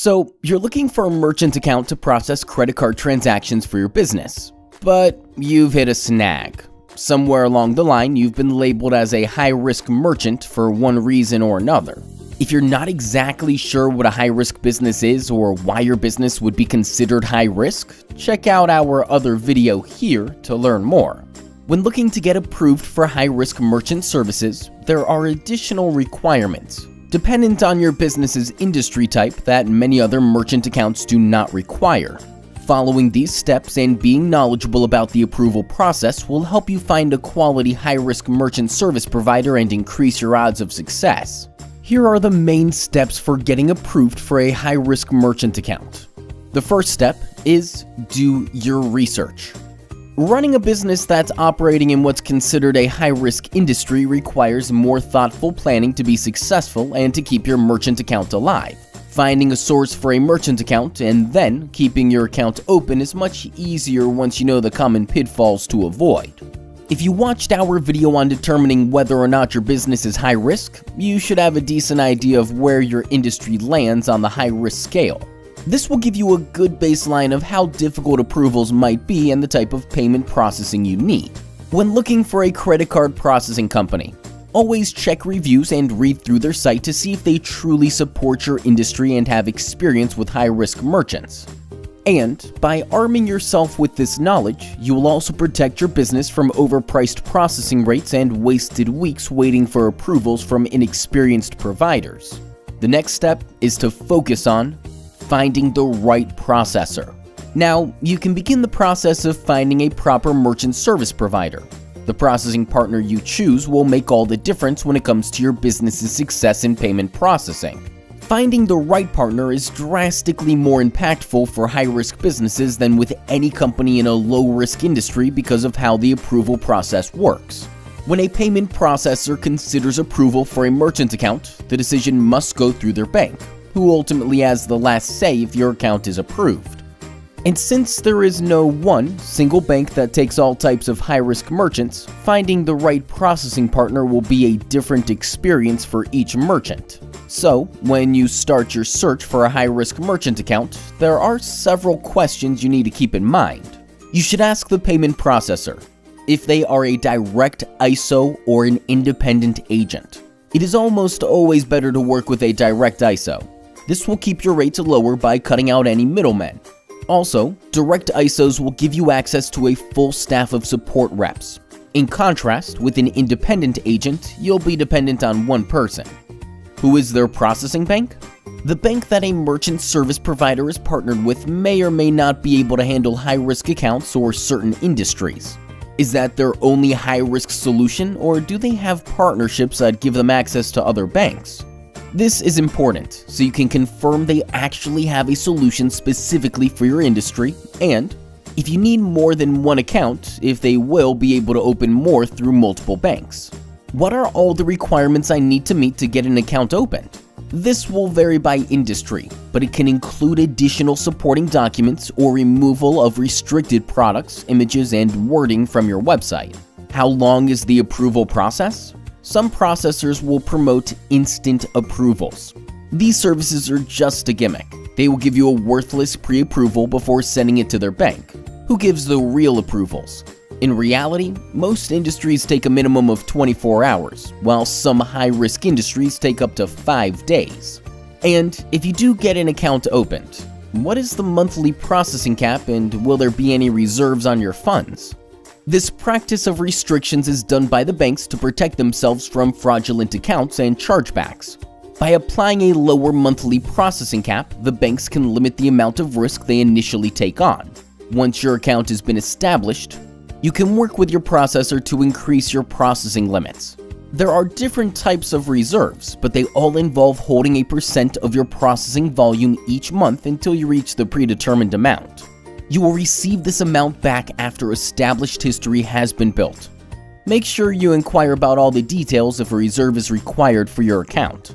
So, you're looking for a merchant account to process credit card transactions for your business, but you've hit a snag. Somewhere along the line, you've been labeled as a high-risk merchant for one reason or another. If you're not exactly sure what a high-risk business is or why your business would be considered high-risk, check out our other video here to learn more. When looking to get approved for high-risk merchant services, there are additional requirements, dependent on your business's industry type, that many other merchant accounts do not require. Following these steps and being knowledgeable about the approval process will help you find a quality high-risk merchant service provider and increase your odds of success. Here are the main steps for getting approved for a high-risk merchant account. The first step is do your research. Running a business that's operating in what's considered a high-risk industry requires more thoughtful planning to be successful and to keep your merchant account alive. Finding a source for a merchant account and then keeping your account open is much easier once you know the common pitfalls to avoid. If you watched our video on determining whether or not your business is high risk, you should have a decent idea of where your industry lands on the high risk scale. This will give you a good baseline of how difficult approvals might be and the type of payment processing you need. When looking for a credit card processing company, always check reviews and read through their site to see if they truly support your industry and have experience with high-risk merchants. And by arming yourself with this knowledge, you will also protect your business from overpriced processing rates and wasted weeks waiting for approvals from inexperienced providers. The next step is to focus on finding the right processor. Now, you can begin the process of finding a proper merchant service provider. The processing partner you choose will make all the difference when it comes to your business's success in payment processing. Finding the right partner is drastically more impactful for high-risk businesses than with any company in a low-risk industry because of how the approval process works. When a payment processor considers approval for a merchant account, the decision must go through their bank, who ultimately has the last say if your account is approved. And since there is no one single bank that takes all types of high-risk merchants, finding the right processing partner will be a different experience for each merchant. So, when you start your search for a high-risk merchant account, there are several questions you need to keep in mind. You should ask the payment processor if they are a direct ISO or an independent agent. It is almost always better to work with a direct ISO. This will keep your rates lower by cutting out any middlemen. Also, direct ISOs will give you access to a full staff of support reps. In contrast, with an independent agent, you'll be dependent on one person. Who is their processing bank? The bank that a merchant service provider is partnered with may or may not be able to handle high-risk accounts or certain industries. Is that their only high-risk solution, or do they have partnerships that give them access to other banks? This is important, so you can confirm they actually have a solution specifically for your industry, and if you need more than one account, if they will be able to open more through multiple banks. What are all the requirements I need to meet to get an account opened? This will vary by industry, but it can include additional supporting documents or removal of restricted products, images, and wording from your website. How long is the approval process? Some processors will promote instant approvals. These services are just a gimmick. They will give you a worthless pre-approval before sending it to their bank. Who gives the real approvals? In reality, most industries take a minimum of 24 hours, while some high-risk industries take up to 5 days. And if you do get an account opened, what is the monthly processing cap and will there be any reserves on your funds? This practice of restrictions is done by the banks to protect themselves from fraudulent accounts and chargebacks. By applying a lower monthly processing cap, the banks can limit the amount of risk they initially take on. Once your account has been established, you can work with your processor to increase your processing limits. There are different types of reserves, but they all involve holding a % of your processing volume each month until you reach the predetermined amount. You will receive this amount back after established history has been built. Make sure you inquire about all the details if a reserve is required for your account.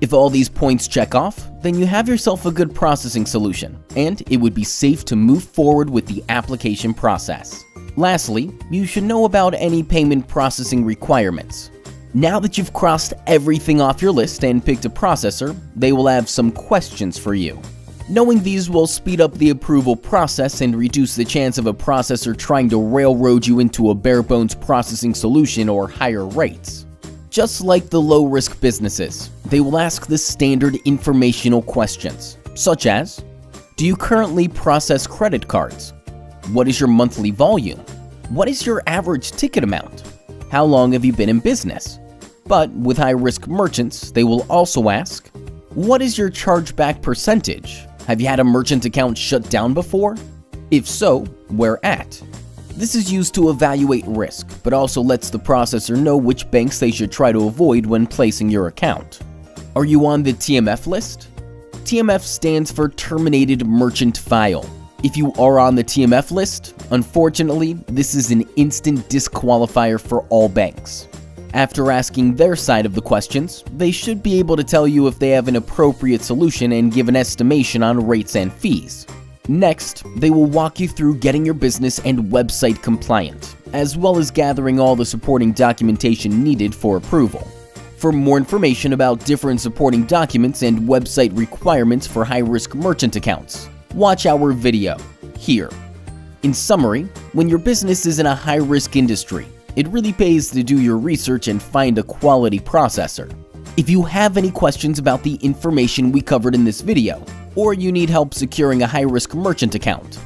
If all these points check off, then you have yourself a good processing solution, and it would be safe to move forward with the application process. Lastly, you should know about any payment processing requirements. Now that you've crossed everything off your list and picked a processor, they will have some questions for you. Knowing these will speed up the approval process and reduce the chance of a processor trying to railroad you into a bare-bones processing solution or higher rates. Just like the low-risk businesses, they will ask the standard informational questions, such as, do you currently process credit cards? What is your monthly volume? What is your average ticket amount? How long have you been in business? But with high-risk merchants, they will also ask, what is your chargeback percentage? Have you had a merchant account shut down before? If so, where at? This is used to evaluate risk, but also lets the processor know which banks they should try to avoid when placing your account. Are you on the TMF list? TMF stands for Terminated Merchant File. If you are on the TMF list, unfortunately, this is an instant disqualifier for all banks. After asking their side of the questions, they should be able to tell you if they have an appropriate solution and give an estimation on rates and fees. Next, they will walk you through getting your business and website compliant, as well as gathering all the supporting documentation needed for approval. For more information about different supporting documents and website requirements for high-risk merchant accounts, watch our video here. In summary, when your business is in a high-risk industry, it really pays to do your research and find a quality processor. If you have any questions about the information we covered in this video, or you need help securing a high-risk merchant account,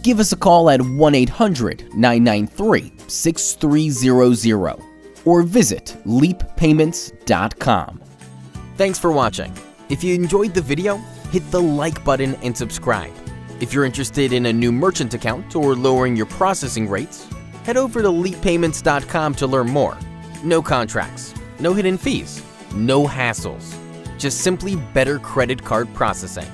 give us a call at 1-800-993-6300 or visit leappayments.com. Thanks for watching. If you enjoyed the video, hit the like button and subscribe. If you're interested in a new merchant account or lowering your processing rates, head over to leappayments.com to learn more. No contracts, no hidden fees, no hassles, just simply better credit card processing.